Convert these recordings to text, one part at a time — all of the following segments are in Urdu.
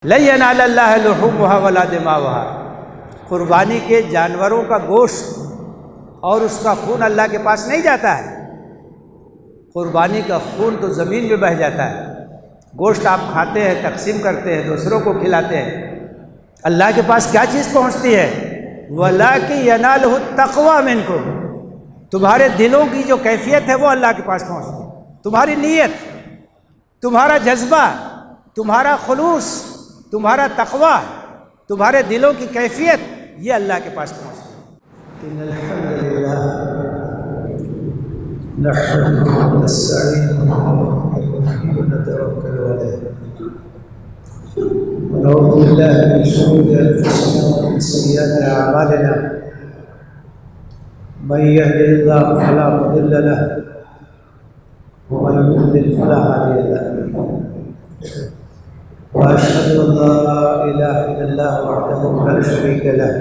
لن ینال اللہ لحومها ولا دماؤها، قربانی کے جانوروں کا گوشت اور اس کا خون اللہ کے پاس نہیں جاتا ہے۔ قربانی کا خون تو زمین میں بہہ جاتا ہے، گوشت آپ کھاتے ہیں، تقسیم کرتے ہیں، دوسروں کو کھلاتے ہیں، اللہ کے پاس کیا چیز پہنچتی ہے؟ وَلَٰكِن يَنَالُهُ التَّقْوَىٰ مِنكُمْ، تمہارے دلوں کی جو کیفیت ہے وہ اللہ کے پاس پہنچتی ہے، تمہاری نیت، تمہارا جذبہ، تمہارا خلوص، تمہارا تقویٰ، تمہارے دلوں کی کیفیت، یہ اللہ کے پاس پہنچتی ہے۔ ان الحمد للہ نحمده ونستعینه ونتوکل علیہ ونعوذ باللہ من شرور انفسنا ومن سیئات اعمالنا، من يهده الله فلا مضل له ومن يضلل فلا هادي له، واشهد ان لا اله الا الله وحده لا شريك له،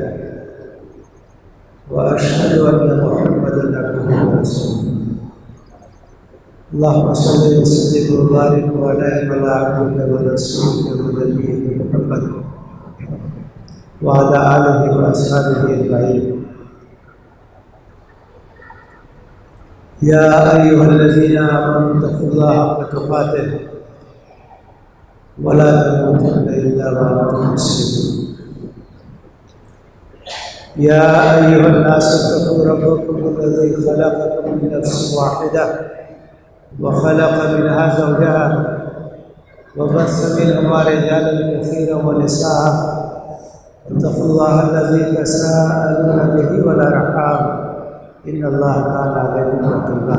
واشهد ان محمدا عبده ورسوله۔ اللهم صل وسلم وبارك وانعم على عبدك ورسولك ونبيك محمد وعلى اله واصحابه اجمعين۔ يا ايها الذين امنوا اتقوا الله حق تقاته ولا تموتن الا وانتم مسلمون۔ يا ايها الناس اتقوا ربكم الذي خلقكم من نفس واحده وخلق منها زوجها وبث منهما رجالا كثيرا ونساء، واتقوا الله الذي تساءلون به والارحام ان الله كان عليكم رقيبا۔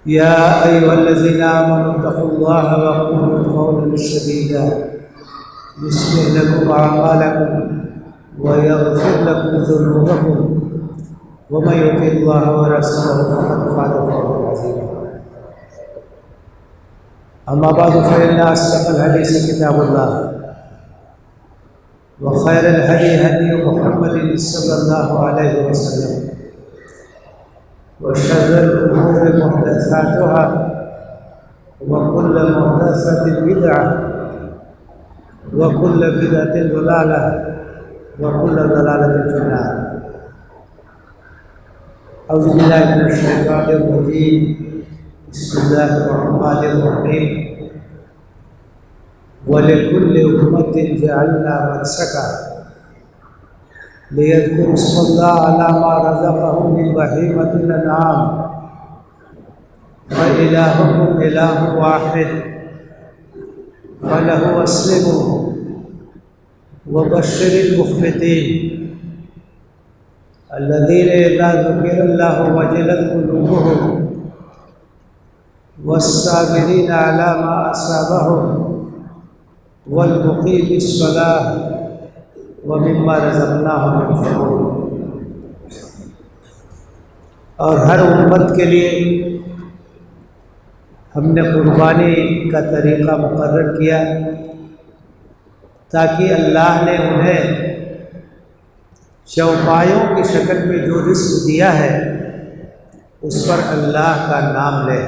يا ايها الذين امنوا اتقوا الله وقولوا قولا سديدا يصلح لكم اعمالكم ويغفر لكم ذنوبكم، ومن يطع الله ورسوله فقد فاز فوزا عظيما۔ اما بعد فان اصدق الحديث كتاب الله، وخير الهدي هدي محمد صلى الله عليه وسلم، وشر الامور محدثاتها، وكل محدثة بدعة، وكل بدعة ضلالة، وكل ضلالة في النار۔ اعوذ باللہ من الشیطان الرجیم، بسم اللہ الرحمن الرحیم۔ وَلِكُلِّ أُمَّةٍ جَعَلْنَا مَنسَكًا لِيَذْكُرُوا اسْمَ اللَّهِ عَلَىٰ مَا رَزَقَهُم مِّن بَهِيمَةِ الْأَنْعَامِ فَإِلَٰهُكُمْ إِلَٰهٌ وَاحِدٌ فَلَهُ أَسْلِمُوا وَبَشِّرِ الْمُخْبِتِينَ الذين إذا ذكر الله وجلت قلوبهم والصابرين على ما أصابهم والمقيم الصلاة ومما رزقناهم ينفقون۔ اور ہر امت کے لیے ہم نے قربانی کا طریقہ مقرر کیا تاکہ اللہ نے انہیں چوپایوں کی شکل میں جو رزق دیا ہے اس پر اللہ کا نام لے۔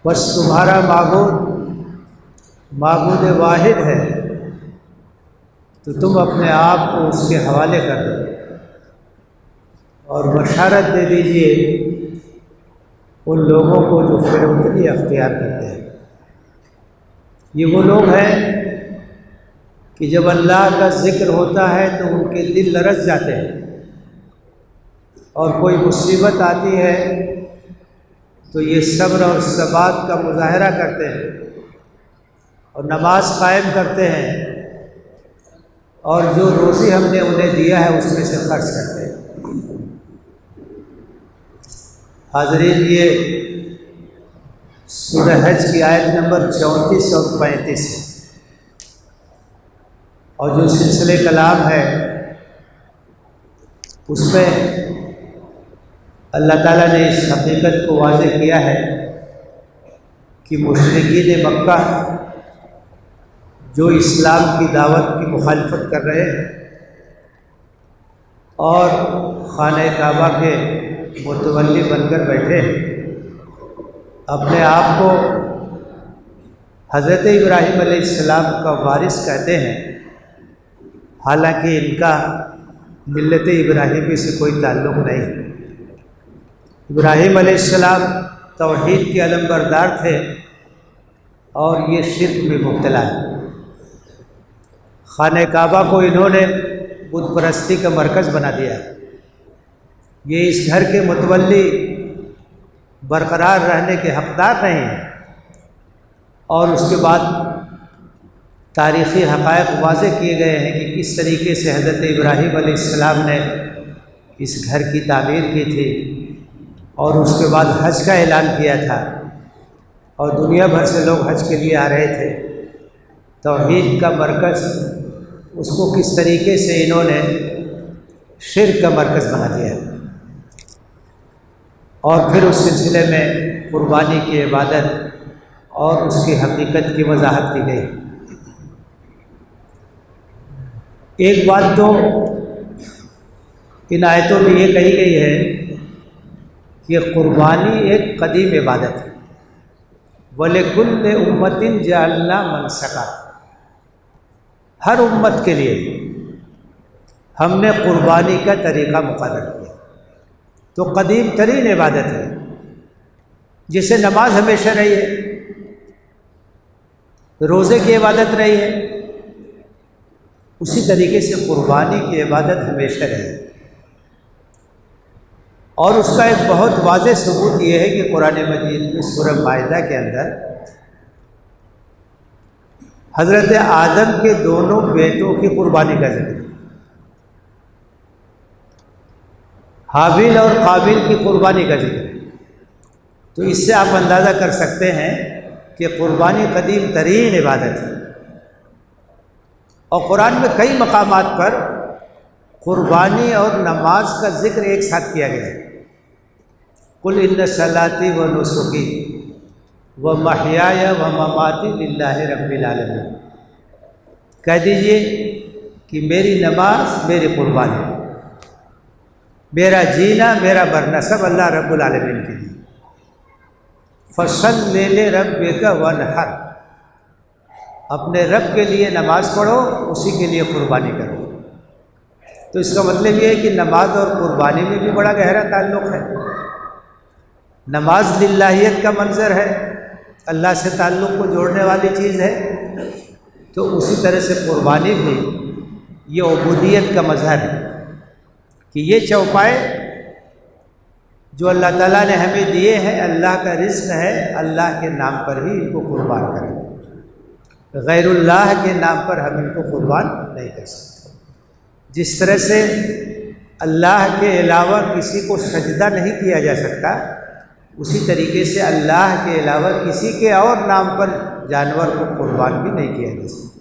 بس تمہارا معبود واحد ہے تو تم اپنے آپ کو اس کے حوالے کر دو، اور بشارت دے دیجئے ان لوگوں کو جو فروتنی اختیار کرتے ہیں۔ یہ وہ لوگ ہیں کہ جب اللہ کا ذکر ہوتا ہے تو ان کے دل لرز جاتے ہیں، اور کوئی مصیبت آتی ہے تو یہ صبر اور ثبات کا مظاہرہ کرتے ہیں، اور نماز قائم کرتے ہیں، اور جو روزی ہم نے انہیں دیا ہے اس میں سے خرچ کرتے ہیں۔ حاضرین، یہ سورہ حج کی آیت نمبر 34 اور 35 ہے، اور جو سلسلہ کلام ہے اس میں اللہ تعالیٰ نے اس حقیقت کو واضح کیا ہے کہ مشرکین مکہ جو اسلام کی دعوت کی مخالفت کر رہے ہیں اور خانہ کعبہ کے متولی بن کر بیٹھے ہیں، اپنے آپ کو حضرت ابراہیم علیہ السلام کا وارث کہتے ہیں، حالانکہ ان کا ملت ابراہیمی سے کوئی تعلق نہیں۔ ابراہیم علیہ السلام توحید کے علمبردار تھے اور یہ شرک میں مبتلا ہے۔ خانہ کعبہ کو انہوں نے بت پرستی کا مرکز بنا دیا۔ یہ اس گھر کے متولی برقرار رہنے کے حقدار نہیں ہیں، اور اس کے بعد تاریخی حقائق واضح کیے گئے ہیں کہ کس طریقے سے حضرت ابراہیم علیہ السلام نے اس گھر کی تعمیر کی تھی، اور اس کے بعد حج کا اعلان کیا تھا، اور دنیا بھر سے لوگ حج کے لیے آ رہے تھے۔ توحید کا مرکز اس کو کس طریقے سے انہوں نے شرک کا مرکز بنا دیا، اور پھر اس سلسلے میں قربانی کی عبادت اور اس کی حقیقت کی وضاحت کی گئی۔ ایک بات تو ان آیتوں میں یہ کہی گئی ہے کہ قربانی ایک قدیم عبادت ہے۔ وَلِكُلِّ أُمَّةٍ جَعَلْنَا مَنسَكًا، ہر امت کے لیے ہم نے قربانی کا طریقہ مقرر کیا۔ تو قدیم ترین عبادت ہے، جسے نماز ہمیشہ رہی ہے، روزے کی عبادت رہی ہے، اسی طریقے سے قربانی کی عبادت ہمیشہ رہی ہے۔ اور اس کا ایک بہت واضح ثبوت یہ ہے کہ قرآن مجید میں سورہ مائدہ کے اندر حضرت آدم کے دونوں بیٹوں کی قربانی کا ذکر ہے۔ حابیل اور قابیل کی قربانی کا ذکر ہے۔ تو اس سے آپ اندازہ کر سکتے ہیں کہ قربانی قدیم ترین عبادت ہے، اور قرآن میں کئی مقامات پر قربانی اور نماز کا ذکر ایک ساتھ کیا گیا ہے۔ قُلْ إِنَّ صَلَاتِي وَنُسُكِي وَمَحْيَايَ وَمَمَاتِي لِلَّهِ رَبِّ الْعَالَمِينَ، کہہ دیجئے کہ میری نماز میری قربانی، میرا جینا میرا مرنا سب اللہ رب العالمین کے لیے۔ فَصَلِّ لِرَبِّكَ وَانْحَرْ، اپنے رب کے لیے نماز پڑھو، اسی کے لیے قربانی کرو۔ تو اس کا مطلب یہ ہے کہ نماز اور قربانی میں بھی بڑا گہرا تعلق ہے۔ نماز للہیت کا منظر ہے، اللہ سے تعلق کو جوڑنے والی چیز ہے، تو اسی طرح سے قربانی بھی یہ عبودیت کا مظہر ہے کہ یہ چوپائے جو اللہ تعالیٰ نے ہمیں دیے ہیں، اللہ کا رزق ہے، اللہ کے نام پر ہی ان کو قربان کریں، غیر اللہ کے نام پر ہم ان کو قربان نہیں کر سکتے۔ جس طرح سے اللہ کے علاوہ کسی کو سجدہ نہیں کیا جا سکتا، اسی طریقے سے اللہ کے علاوہ کسی کے اور نام پر جانور کو قربان بھی نہیں کیا جا سکتا۔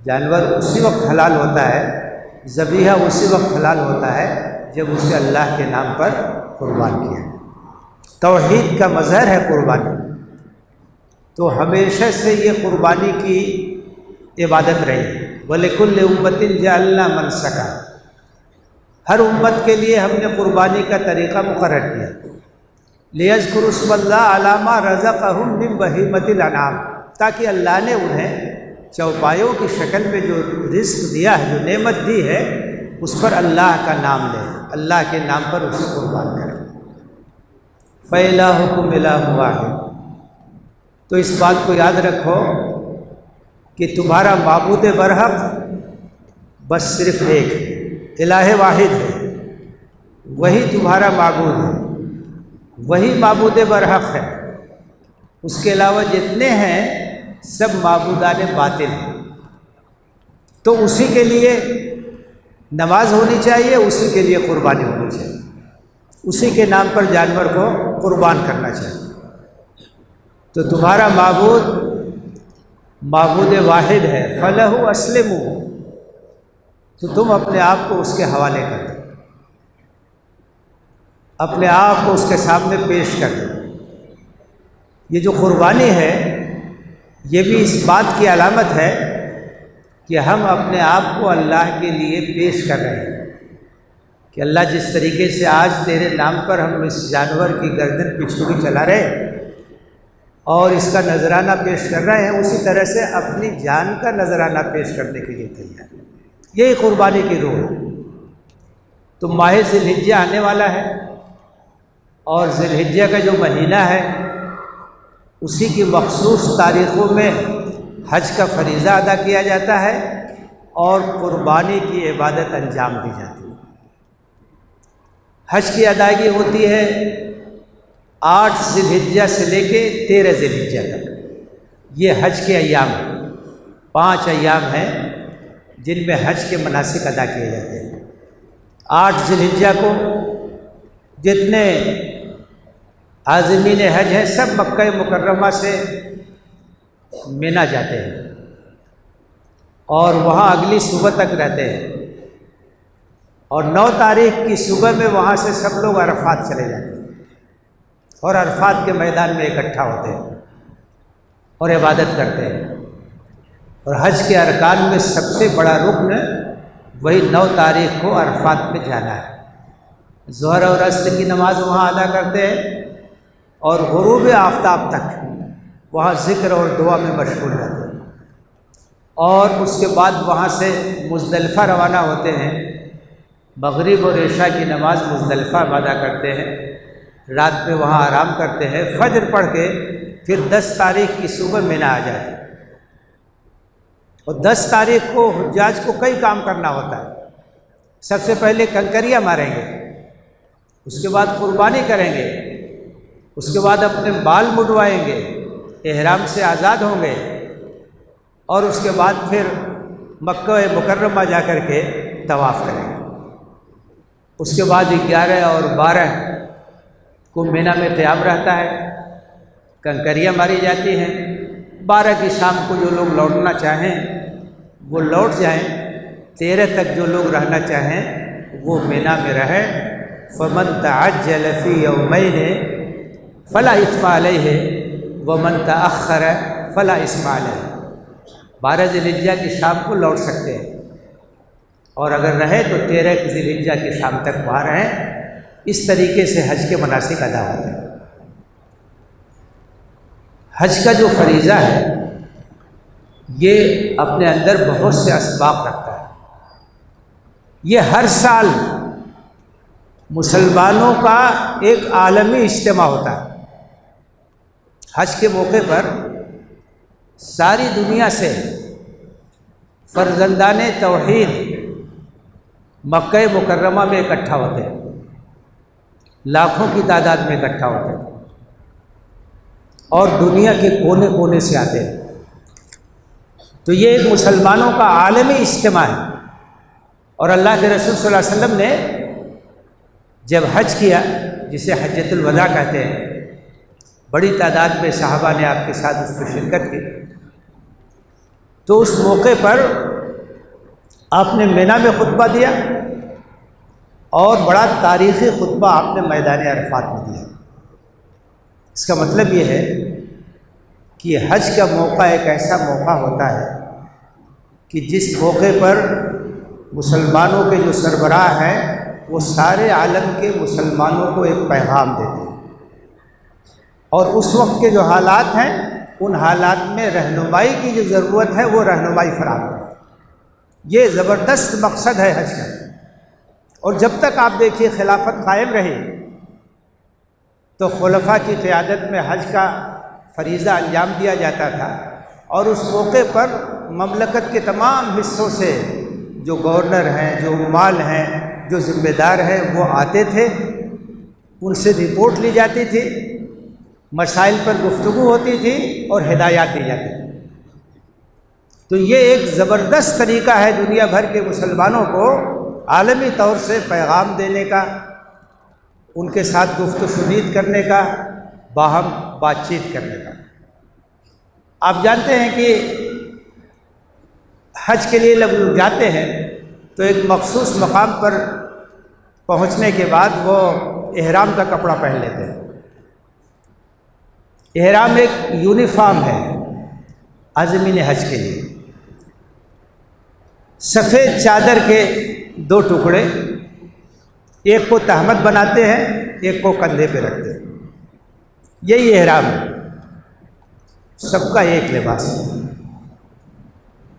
جانور اسی وقت حلال ہوتا ہے، ذبیحہ اسی وقت حلال ہوتا ہے جب اسے اللہ کے نام پر قربان کیا ہے۔ توحید کا مظہر ہے قربانی، تو ہمیشہ سے یہ قربانی کی عبادت رہی ہے۔ وَلِكُلِّ أُمَّةٍ جَعَلْنَا مَنسَكًا، ہر امت کے لیے ہم نے قربانی کا طریقہ مقرر کیا۔ لِيَذْكُرُوا اسْمَ اللَّهِ عَلَىٰ مَا رَزَقَهُم مِّن بَهِيمَةِ الْأَنْعَامِ، تاکہ اللہ نے انہیں چوپایوں کی شکل میں جو رزق دیا ہے، جو نعمت دی ہے، اس پر اللہ کا نام لے، اللہ کے نام پر اسے قربان کرے۔ فَإِلَٰهُكُمْ إِلَٰهٌ وَاحِدٌ، تو اس بات کو یاد رکھو کہ تمہارا معبود برحق بس صرف ایک ہے، الہ واحد ہے، وہی تمہارا معبود ہے، وہی معبود برحق ہے۔ اس کے علاوہ جتنے ہیں سب معبودان باطل ہیں۔ تو اسی کے لیے نماز ہونی چاہیے، اسی کے لیے قربانی ہونی چاہیے، اسی کے نام پر جانور کو قربان کرنا چاہیے۔ تو تمہارا معبود واحد ہے، فَلَهُ أَسْلِمُوا، تو تم اپنے آپ کو اس کے حوالے کر دو، اپنے آپ کو اس کے سامنے پیش کر دو۔ یہ جو قربانی ہے یہ بھی اس بات کی علامت ہے کہ ہم اپنے آپ کو اللہ کے لیے پیش کر رہے ہیں کہ اللہ جس طریقے سے آج تیرے نام پر ہم اس جانور کی گردن پہ چھری چلا رہے اور اس کا نذرانہ پیش کر رہے ہیں، اسی طرح سے اپنی جان کا نذرانہ پیش کرنے کے لیے تیار ہیں۔ یہی قربانی کی روح ہے۔ تو ماہ ذی الحجہ آنے والا ہے، اور ذی الحجہ کا جو مہینہ ہے اسی کی مخصوص تاریخوں میں حج کا فریضہ ادا کیا جاتا ہے اور قربانی کی عبادت انجام دی جاتی ہے۔ حج کی ادائیگی ہوتی ہے 8 ذی الحجہ سے لے کے 13 ذی الحجہ تک۔ یہ حج کے ایام ہیں، 5 ایام ہیں جن میں حج کے مناسک ادا کیے جاتے ہیں۔ 8 ذی الحجہ کو جتنے عازمین حج ہیں سب مکہ مکرمہ سے مینا جاتے ہیں اور وہاں اگلی صبح تک رہتے ہیں، اور 9 تاریخ کی صبح میں وہاں سے سب لوگ عرفات چلے جاتے ہیں اور عرفات کے میدان میں اکٹھا ہوتے ہیں اور عبادت کرتے ہیں۔ اور حج کے ارکان میں سب سے بڑا رکن وہی 9 تاریخ کو عرفات میں جانا ہے۔ ظہر اور عصر کی نماز وہاں ادا کرتے ہیں اور غروب آفتاب تک وہاں ذکر اور دعا میں مشغول رہتے ہیں، اور اس کے بعد وہاں سے مزدلفہ روانہ ہوتے ہیں۔ مغرب اور عشاء کی نماز مزدلفہ میں ادا کرتے ہیں، رات میں وہاں آرام کرتے ہیں، فجر پڑھ کے پھر 10 تاریخ کی صبح مینا آ جاتے ہیں۔ اور 10 تاریخ کو حجاج کو کئی کام کرنا ہوتا ہے۔ سب سے پہلے کنکریاں ماریں گے، اس کے بعد قربانی کریں گے، اس کے بعد اپنے بال مڈوائیں گے، احرام سے آزاد ہوں گے، اور اس کے بعد پھر مکہ مکرمہ جا کر کے طواف کریں گے۔ اس کے بعد 11 اور 12 کو مینا میں قیام رہتا ہے، کنکریاں ماری جاتی ہیں۔ 12 کی شام کو جو لوگ لوٹنا چاہیں وہ لوٹ جائیں، 13 تک جو لوگ رہنا چاہیں وہ مینا میں رہیں۔ فمن تعجل فی یومین فلا اثم علیہ ومن تأخر فلا اثم علیہ۔ 12 ذی الحجہ کی شام کو لوٹ سکتے ہیں، اور اگر رہے تو 13 ذی الحجہ کی شام تک وہاں رہیں۔ اس طریقے سے حج کے مناسک ادا ہوتے ہیں۔ حج کا جو فریضہ ہے یہ اپنے اندر بہت سے اسباق رکھتا ہے۔ یہ ہر سال مسلمانوں کا ایک عالمی اجتماع ہوتا ہے۔ حج کے موقع پر ساری دنیا سے فرزندان توحید مکہ مکرمہ میں اکٹھا ہوتے ہیں، لاکھوں کی تعداد میں اکٹھا ہوتے ہیں، اور دنیا کے کونے کونے سے آتے ہیں۔ تو یہ ایک مسلمانوں کا عالمی اجتماع ہے، اور اللہ کے رسول صلی اللہ علیہ وسلم نے جب حج کیا، جسے حجۃ الوداع کہتے ہیں، بڑی تعداد میں صحابہ نے آپ کے ساتھ اس میں شرکت کی، تو اس موقع پر آپ نے مینا میں خطبہ دیا، اور بڑا تاریخی خطبہ آپ نے میدان عرفات میں دیا۔ اس کا مطلب یہ ہے کہ حج کا موقع ایک ایسا موقع ہوتا ہے کہ جس موقع پر مسلمانوں کے جو سربراہ ہیں وہ سارے عالم کے مسلمانوں کو ایک پیغام دیتے ہیں، اور اس وقت کے جو حالات ہیں ان حالات میں رہنمائی کی جو ضرورت ہے وہ رہنمائی فراہم کرتے ہیں۔ یہ زبردست مقصد ہے حج کا، اور جب تک آپ دیکھیے خلافت قائم رہی تو خلفاء کی قیادت میں حج کا فریضہ انجام دیا جاتا تھا، اور اس موقع پر مملکت کے تمام حصوں سے جو گورنر ہیں، جو عمال ہیں، جو ذمہ دار ہیں وہ آتے تھے، ان سے رپورٹ لی جاتی تھی، مسائل پر گفتگو ہوتی تھی اور ہدایات دی جاتی تھی۔ تو یہ ایک زبردست طریقہ ہے دنیا بھر کے مسلمانوں کو عالمی طور سے پیغام دینے کا، ان کے ساتھ گفت و شنید کرنے کا، باہم بات چیت کرنے کا۔ آپ جانتے ہیں کہ حج کے لیے لوگ جاتے ہیں تو ایک مخصوص مقام پر پہنچنے کے بعد وہ احرام کا کپڑا پہن لیتے ہیں۔ احرام ایک یونیفارم ہے عازمین حج کے لیے۔ سفید چادر کے 2 ٹکڑے، ایک کو تہمت بناتے ہیں، ایک کو کندھے پہ رکھتے ہیں، یہی احرام ہے۔ سب کا ایک لباس،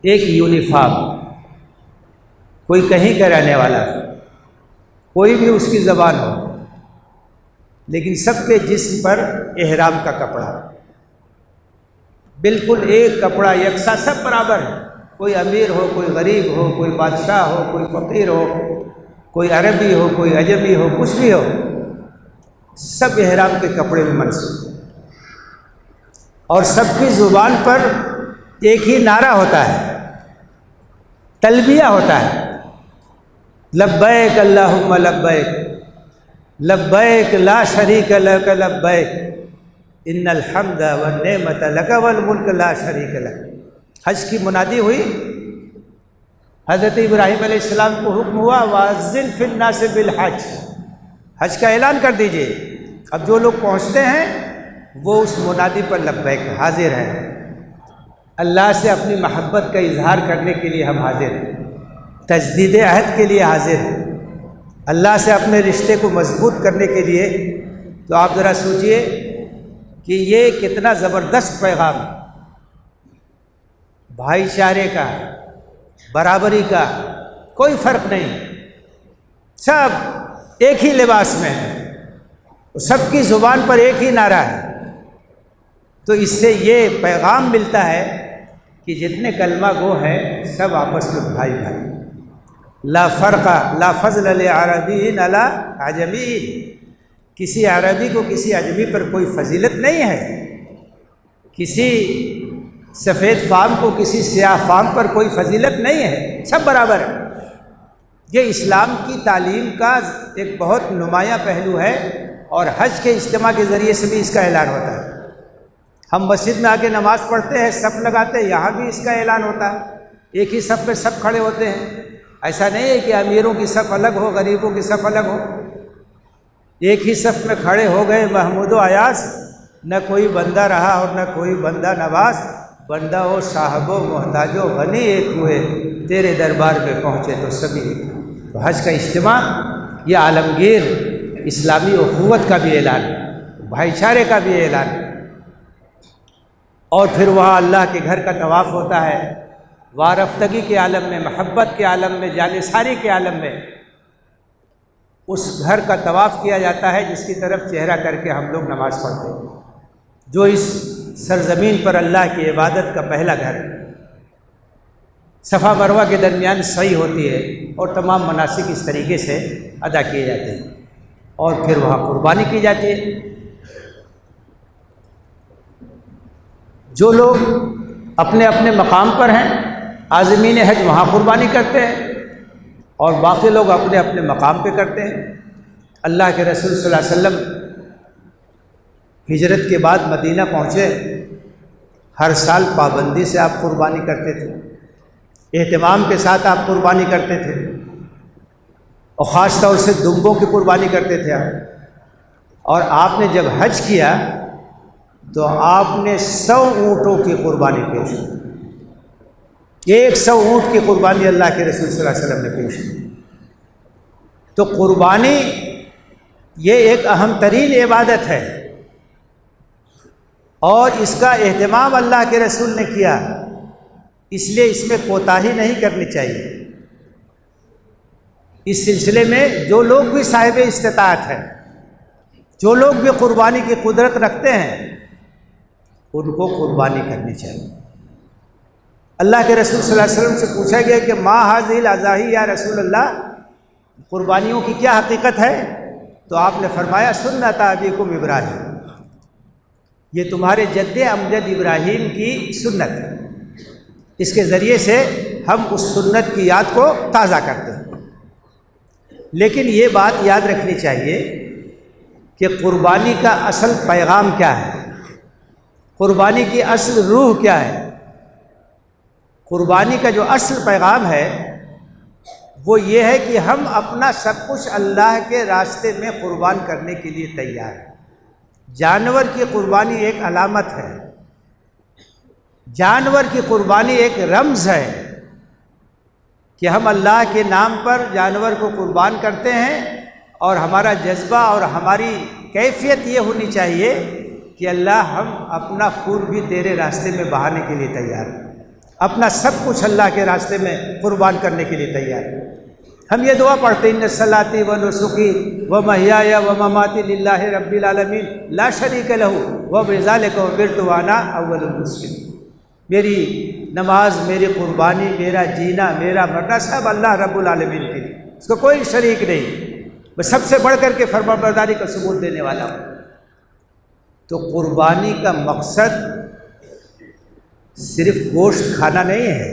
ایک یونیفارم، کوئی کہیں کا رہنے والا، کوئی بھی اس کی زبان ہو، لیکن سب کے جسم پر احرام کا کپڑا، بالکل ایک کپڑا یکساں، سب برابر ہے، کوئی امیر ہو، کوئی غریب ہو، کوئی بادشاہ ہو، کوئی فقیر ہو، کوئی عربی ہو، کوئی عجمی ہو، کچھ بھی ہو، سب احرام کے کپڑے میں منسوب، اور سب کی زبان پر ایک ہی نعرہ ہوتا ہے، تلبیہ ہوتا ہے، لبیک اللہم لبیک، لبیک لا شریک لک لبیک، ان الحمد والنعمت لک والملک لا شریک لک۔ حج کی منادی ہوئی، حضرت ابراہیم علیہ السلام کو حکم ہوا وَأَذِّنْ فِي النَّاسِ بِالْحَجِّ، حج کا اعلان کر دیجئے۔ اب جو لوگ پہنچتے ہیں وہ اس منادی پر لبیک حاضر ہیں، اللہ سے اپنی محبت کا اظہار کرنے کے لیے ہم حاضر ہیں، تجدید عہد کے لیے حاضر ہیں، اللہ سے اپنے رشتے کو مضبوط کرنے کے لیے۔ تو آپ ذرا سوچئے کہ یہ کتنا زبردست پیغام، بھائی چارے کا، برابری کا، کوئی فرق نہیں، سب ایک ہی لباس میں ہیں، سب کی زبان پر ایک ہی نعرہ ہے۔ تو اس سے یہ پیغام ملتا ہے کہ جتنے کلمہ گو ہیں سب آپس میں بھائی بھائی، لا فرق لا فضل لعربی علی عجمی، کسی عربی کو کسی عجمی پر کوئی فضیلت نہیں ہے، کسی سفید فام کو کسی سیاہ فام پر کوئی فضیلت نہیں ہے، سب برابر ہے۔ یہ اسلام کی تعلیم کا ایک بہت نمایاں پہلو ہے، اور حج کے اجتماع کے ذریعے سے بھی اس کا اعلان ہوتا ہے۔ ہم مسجد میں آ کے نماز پڑھتے ہیں، صف لگاتے ہیں، یہاں بھی اس کا اعلان ہوتا ہے، ایک ہی صف پہ سب کھڑے ہوتے ہیں۔ ایسا نہیں ہے کہ امیروں کی صف الگ ہو، غریبوں کی صف الگ ہو، ایک ہی صف میں کھڑے ہو گئے محمود و ایاز، نہ کوئی بندہ رہا اور نہ کوئی بندہ نواز، بندہ و صاحب و محتاج و غنی ایک ہوئے، تیرے دربار میں پہنچے تو سبھی ایک۔ تو حج کا اجتماع یہ عالمگیر اسلامی اخوت کا بھی اعلان، بھائی چارے کا بھی اعلان، اور پھر وہاں اللہ کے گھر کا طواف ہوتا ہے، وارفتگی کے عالم میں، محبت کے عالم میں، جانثاری کے عالم میں اس گھر کا طواف کیا جاتا ہے جس کی طرف چہرہ کر کے ہم لوگ نماز پڑھتے ہیں، جو اس سرزمین پر اللہ کی عبادت کا پہلا گھر ہے۔ صفا مروہ کے درمیان سعی ہوتی ہے اور تمام مناسک اس طریقے سے ادا کیے جاتے ہیں، اور پھر وہاں قربانی کی جاتی ہے۔ جو لوگ اپنے اپنے مقام پر ہیں، عازمین حج وہاں قربانی کرتے ہیں، اور باقی لوگ اپنے اپنے مقام پہ کرتے ہیں۔ اللہ کے رسول صلی اللہ علیہ وسلم ہجرت کے بعد مدینہ پہنچے، ہر سال پابندی سے آپ قربانی کرتے تھے، اہتمام کے ساتھ آپ قربانی کرتے تھے، اور خاص طور سے دمبوں کی قربانی کرتے تھے آپ۔ اور آپ نے جب حج کیا تو آپ نے 100 اونٹوں کی قربانی پیش کی، 100 اونٹ کی قربانی اللہ کے رسول صلی اللہ علیہ وسلم نے پیش کی۔ تو قربانی یہ ایک اہم ترین عبادت ہے، اور اس کا اہتمام اللہ کے رسول نے کیا، اس لیے اس میں کوتاہی نہیں کرنی چاہیے۔ اس سلسلے میں جو لوگ بھی صاحب استطاعت ہیں، جو لوگ بھی قربانی کی قدرت رکھتے ہیں، ان کو قربانی کرنی چاہیے۔ اللہ کے رسول صلی اللہ علیہ وسلم سے پوچھا گیا کہ ما ھذہ الاضاحی یا رسول اللہ، قربانیوں کی کیا حقیقت ہے؟ تو آپ نے فرمایا سنت ابیکم ابراہیم، یہ تمہارے جد امجد ابراہیم کی سنت ہے، اس کے ذریعے سے ہم اس سنت کی یاد کو تازہ کرتے ہیں۔ لیکن یہ بات یاد رکھنی چاہیے کہ قربانی کا اصل پیغام کیا ہے، قربانی کی اصل روح کیا ہے۔ قربانی کا جو اصل پیغام ہے وہ یہ ہے کہ ہم اپنا سب کچھ اللہ کے راستے میں قربان کرنے کے لیے تیار ہیں۔ جانور کی قربانی ایک علامت ہے، جانور کی قربانی ایک رمز ہے کہ ہم اللہ کے نام پر جانور کو قربان کرتے ہیں، اور ہمارا جذبہ اور ہماری کیفیت یہ ہونی چاہیے کہ اللہ ہم اپنا خون بھی تیرے راستے میں بہانے کے لیے تیار ہیں، اپنا سب کچھ اللہ کے راستے میں قربان کرنے کے لیے تیار ہیں۔ ہم یہ دعا پڑھتے ہیں ان صلاتی و نسکی و محیای و مماتی للہ رب العالمین لا شریک لہ و بذالک امرت وانا اول المسلمین۔ میری نماز، میری قربانی، میرا جینا، میرا مرنا سب اللہ رب العالمین کے لیے، اس کو کوئی شریک نہیں، میں سب سے بڑھ کر کے فرمانبرداری کا ثبوت دینے والا ہوں۔ تو قربانی کا مقصد صرف گوشت کھانا نہیں ہے،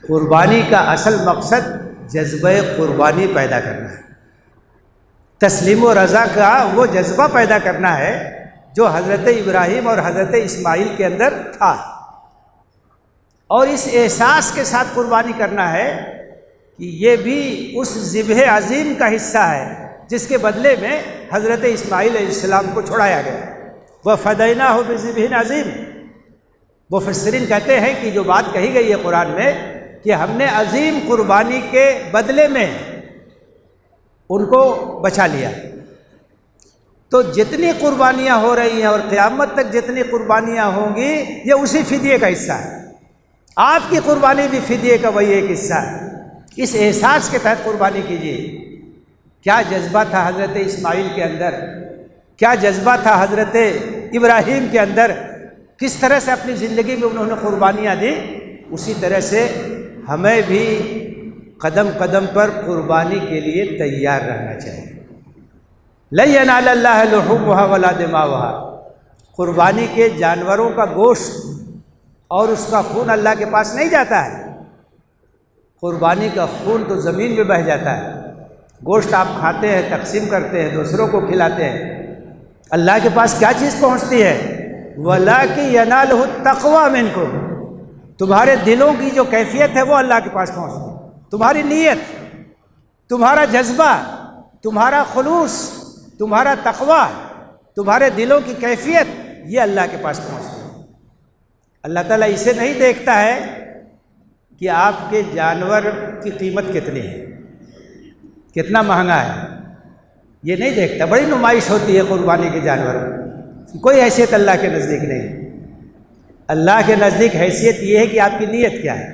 قربانی کا اصل مقصد جذبہ قربانی پیدا کرنا ہے، تسلیم و رضا کا وہ جذبہ پیدا کرنا ہے جو حضرت ابراہیم اور حضرت اسماعیل کے اندر تھا، اور اس احساس کے ساتھ قربانی کرنا ہے کہ یہ بھی اس ذبح عظیم کا حصہ ہے جس کے بدلے میں حضرت اسماعیل علیہ السلام کو چھڑایا گیا۔ وَفَدَيْنَاهُ بِذِبْحٍ عَظِيمٍ۔ مفسرین کہتے ہیں کہ جو بات کہی گئی ہے قرآن میں کہ ہم نے عظیم قربانی کے بدلے میں ان کو بچا لیا، تو جتنی قربانیاں ہو رہی ہیں اور قیامت تک جتنی قربانیاں ہوں گی یہ اسی فدیے کا حصہ ہے، آپ کی قربانی بھی فدیے کا وہی ایک حصہ ہے۔ اس احساس کے تحت قربانی کیجیے۔ کیا جذبہ تھا حضرت اسماعیل کے اندر، کیا جذبہ تھا حضرت ابراہیم کے اندر، کس طرح سے اپنی زندگی میں انہوں نے قربانیاں دی، اسی طرح سے ہمیں بھی قدم قدم پر قربانی کے لیے تیار رہنا چاہیے۔ لَن يَنَالَ اللَّهَ لُحُومُهَا وَلَا دِمَاؤُهَا۔ قربانی کے جانوروں کا گوشت اور اس کا خون اللہ کے پاس نہیں جاتا ہے، قربانی کا خون تو زمین میں بہہ جاتا ہے۔ گوشت آپ کھاتے ہیں، تقسیم کرتے ہیں، دوسروں کو کھلاتے ہیں، اللہ کے پاس کیا چیز پہنچتی ہے؟ وَلَٰكِن يَنَالُهُ التَّقْوَىٰ مِنكُمْ۔ تمہارے دلوں کی جو کیفیت ہے وہ اللہ کے پاس پہنچتی ہے، تمہاری نیت، تمہارا جذبہ، تمہارا خلوص، تمہارا تقویٰ، تمہارے دلوں کی کیفیت، یہ اللہ کے پاس پہنچتی ہے۔ اللہ تعالیٰ اسے نہیں دیکھتا ہے کہ آپ کے جانور کی قیمت کتنی ہے، کتنا مہنگا ہے، یہ نہیں دیکھتا۔ بڑی نمائش ہوتی ہے قربانی کے جانوروں کی، کوئی حیثیت اللہ کے نزدیک نہیں۔ اللہ کے نزدیک حیثیت یہ ہے کہ آپ کی نیت کیا ہے،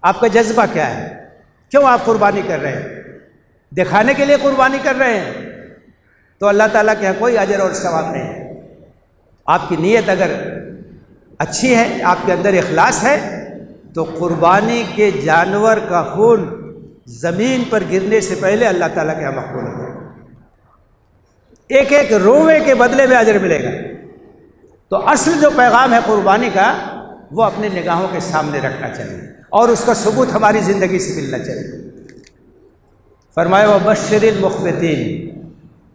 آپ کا جذبہ کیا ہے، کیوں آپ قربانی کر رہے ہیں؟ دکھانے کے لیے قربانی کر رہے ہیں تو اللہ تعالیٰ کے یہاں کوئی اجر اور ثواب نہیں ہے۔ آپ کی نیت اگر اچھی ہے، آپ کے اندر اخلاص ہے، تو قربانی کے جانور کا خون زمین پر گرنے سے پہلے اللہ تعالیٰ کے یہاں مقبول ہو جائے گا، ایک ایک روے کے بدلے میں اجر ملے گا۔ تو اصل جو پیغام ہے قربانی کا وہ اپنی نگاہوں کے سامنے رکھنا چاہیے اور اس کا ثبوت ہماری زندگی سے ملنا چاہیے۔ فرمایا وبشر المخبتین،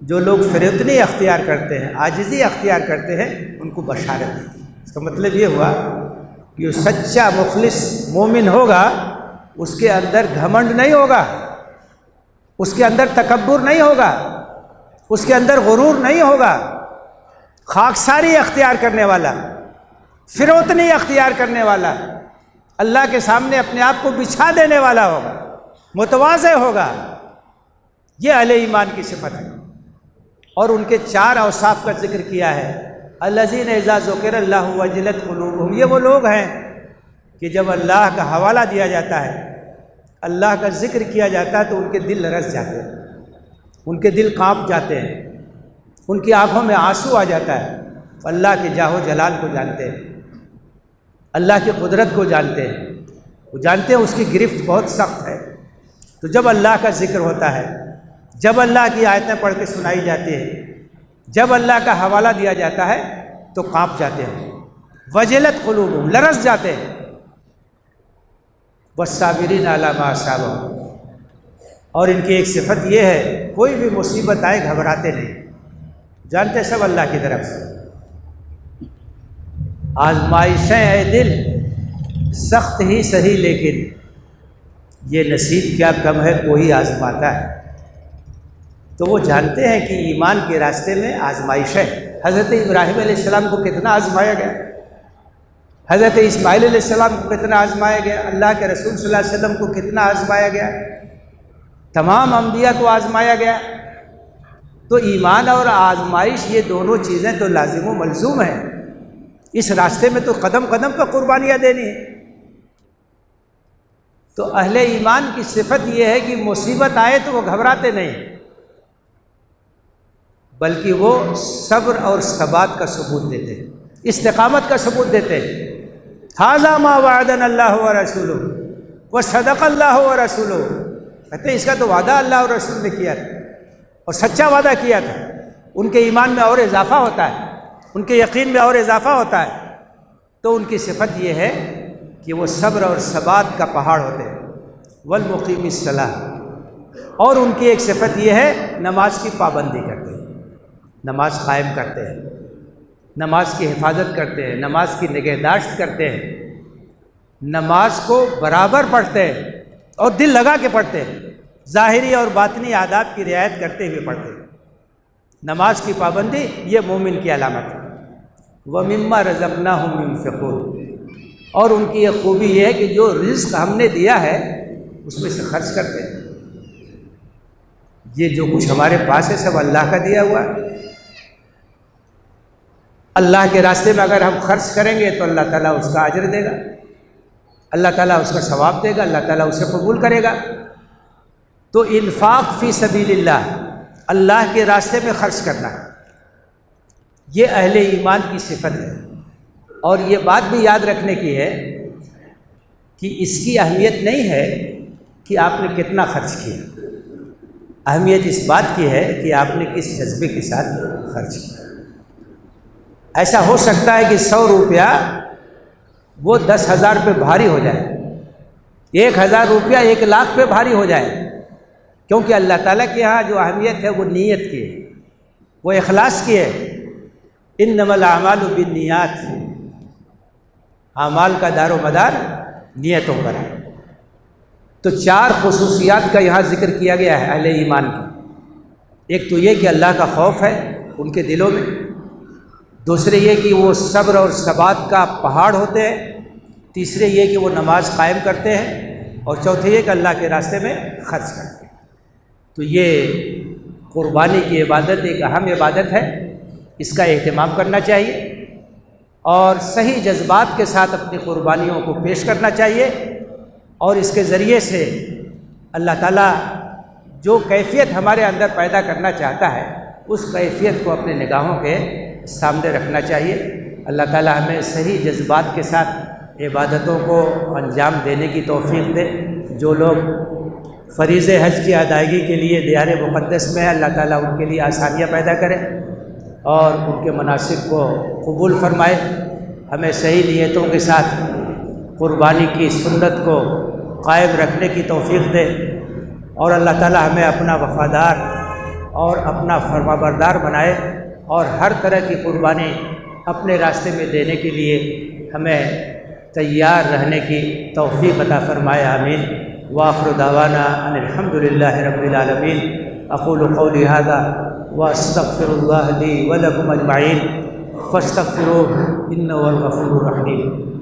جو لوگ فروتنی اختیار کرتے ہیں، عاجزی اختیار کرتے ہیں، ان کو بشارت دی۔ اس کا مطلب یہ ہوا کہ جو سچا مخلص مومن ہوگا اس کے اندر گھمنڈ نہیں ہوگا، اس کے اندر تکبر نہیں ہوگا، اس کے اندر غرور نہیں ہوگا، خاکساری اختیار کرنے والا، فروتنی اختیار کرنے والا، اللہ کے سامنے اپنے آپ کو بچھا دینے والا ہوگا، متواضع ہوگا۔ یہ اہل ایمان کی صفت ہے۔ اور ان کے 4 اوصاف کا ذکر کیا ہے۔ الذین اذا ذکر اللہ وجلت قلوبہم، یہ وہ لوگ ہیں کہ جب اللہ کا حوالہ دیا جاتا ہے، اللہ کا ذکر کیا جاتا ہے تو ان کے دل لرز جاتے ہیں، ان کے دل کانپ جاتے ہیں، ان کی آنکھوں میں آنسو آ جاتا ہے، اللہ کے جاہ و جلال کو جانتے ہیں، اللہ کی قدرت کو جانتے ہیں، وہ جانتے ہیں اس کی گرفت بہت سخت ہے۔ تو جب اللہ کا ذکر ہوتا ہے، جب اللہ کی آیتیں پڑھ کے سنائی جاتی ہیں، جب اللہ کا حوالہ دیا جاتا ہے تو کانپ جاتے ہیں، وجلت قلوبہم، لرز جاتے ہیں۔ والصابرین علی ما اصابہم، اور ان کی ایک صفت یہ ہے کوئی بھی مصیبت آئے گھبراتے نہیں، جانتے سب اللہ کی طرف سے۔ آزمائشیں اے دل سخت ہی سہی، لیکن یہ نصیب کیا کم ہے کوئی آزماتا ہے۔ تو وہ جانتے ہیں کہ ایمان کے راستے میں آزمائش ہے۔ حضرت ابراہیم علیہ السلام کو کتنا آزمایا گیا، حضرت اسماعیل علیہ السلام کو کتنا آزمایا گیا، اللہ کے رسول صلی اللہ علیہ وسلم کو کتنا آزمایا گیا، تمام انبیاء کو آزمایا گیا۔ تو ایمان اور آزمائش یہ دونوں چیزیں تو لازم و ملزوم ہیں. اس راستے میں تو قدم قدم پر قربانیاں دینی ہیں. تو اہل ایمان کی صفت یہ ہے کہ مصیبت آئے تو وہ گھبراتے نہیں، بلکہ وہ صبر اور ثبات کا ثبوت دیتے ہیں، استقامت کا ثبوت دیتے ہیں. ھذا ما وعدنا اللہ ورسولہ وصدق اللہ ورسولہ. کہتے ہیں اس کا تو وعدہ اللہ اور رسول نے کیا تھا اور سچا وعدہ کیا تھا. ان کے ایمان میں اور اضافہ ہوتا ہے، ان کے یقین میں اور اضافہ ہوتا ہے. تو ان کی صفت یہ ہے کہ وہ صبر اور ثبات کا پہاڑ ہوتے ہیں. والمقیم الصلاۃ. اور ان کی ایک صفت یہ ہے نماز کی پابندی کرتے ہیں، نماز قائم کرتے ہیں، نماز کی حفاظت کرتے ہیں، نماز کی نگہداشت کرتے ہیں، نماز کو برابر پڑھتے ہیں اور دل لگا کے پڑھتے ہیں، ظاہری اور باطنی آداب کی رعایت کرتے ہوئے پڑھتے ہیں. نماز کی پابندی یہ مومن کی علامت ہے. وَمِمَّا رَزَقْنَاهُمْ يُنْفِقُونَ. اور ان کی یہ خوبی یہ ہے کہ جو رزق ہم نے دیا ہے اس میں سے خرچ کرتے ہیں. یہ جو کچھ ہمارے پاس ہے سب اللہ کا دیا ہوا ہے. اللہ کے راستے میں اگر ہم خرچ کریں گے تو اللہ تعالیٰ اس کا اجر دے گا، اللہ تعالیٰ اس کا ثواب دے گا، اللہ تعالیٰ اسے قبول کرے گا. تو انفاق فی سبیل اللہ، اللہ کے راستے میں خرچ کرنا، یہ اہل ایمان کی صفت ہے. اور یہ بات بھی یاد رکھنے کی ہے کہ اس کی اہمیت نہیں ہے کہ آپ نے کتنا خرچ کیا، اہمیت اس بات کی ہے کہ آپ نے کس جذبے کے ساتھ خرچ کیا. ایسا ہو سکتا ہے کہ 100 روپیہ وہ 10,000 پہ بھاری ہو جائے، 1,000 روپیہ 1,00,000 پہ بھاری ہو جائے، کیونکہ اللہ تعالیٰ کے یہاں جو اہمیت ہے وہ نیت کی ہے، وہ اخلاص کی ہے. انما الاعمال بالنیات. اعمال کا دار و مدار نیتوں پر ہے. تو 4 خصوصیات کا یہاں ذکر کیا گیا ہے اہل ایمان کی. ایک تو یہ کہ اللہ کا خوف ہے ان کے دلوں میں، دوسرے یہ کہ وہ صبر اور ثبات کا پہاڑ ہوتے ہیں، تیسرے یہ کہ وہ نماز قائم کرتے ہیں، اور چوتھے یہ کہ اللہ کے راستے میں خرچ کرتے ہیں. تو یہ قربانی کی عبادت ایک اہم عبادت ہے، اس کا اہتمام کرنا چاہیے اور صحیح جذبات کے ساتھ اپنی قربانیوں کو پیش کرنا چاہیے. اور اس کے ذریعے سے اللہ تعالیٰ جو کیفیت ہمارے اندر پیدا کرنا چاہتا ہے اس کیفیت کو اپنے نگاہوں کے سامنے رکھنا چاہیے. اللہ تعالیٰ ہمیں صحیح جذبات کے ساتھ عبادتوں کو انجام دینے کی توفیق دے. جو لوگ فریض حج کی ادائیگی کے لیے دیار مقدس میں ہے، اللہ تعالیٰ ان کے لیے آسانیاں پیدا کرے اور ان کے مناسک کو قبول فرمائے. ہمیں صحیح نیتوں کے ساتھ قربانی کی سنت کو قائم رکھنے کی توفیق دے اور اللہ تعالیٰ ہمیں اپنا وفادار اور اپنا فرمانبردار بنائے اور ہر طرح کی قربانی اپنے راستے میں دینے کے لیے ہمیں تیار رہنے کی توفیق عطا فرمائے. آمین. وآخر دعوانا ان الحمد للہ رب العالمین. اقول قولی ھذا واستغفر اللہ لی ولکم اجمعین فاستغفروہ انہ هو الغفور الرحیم.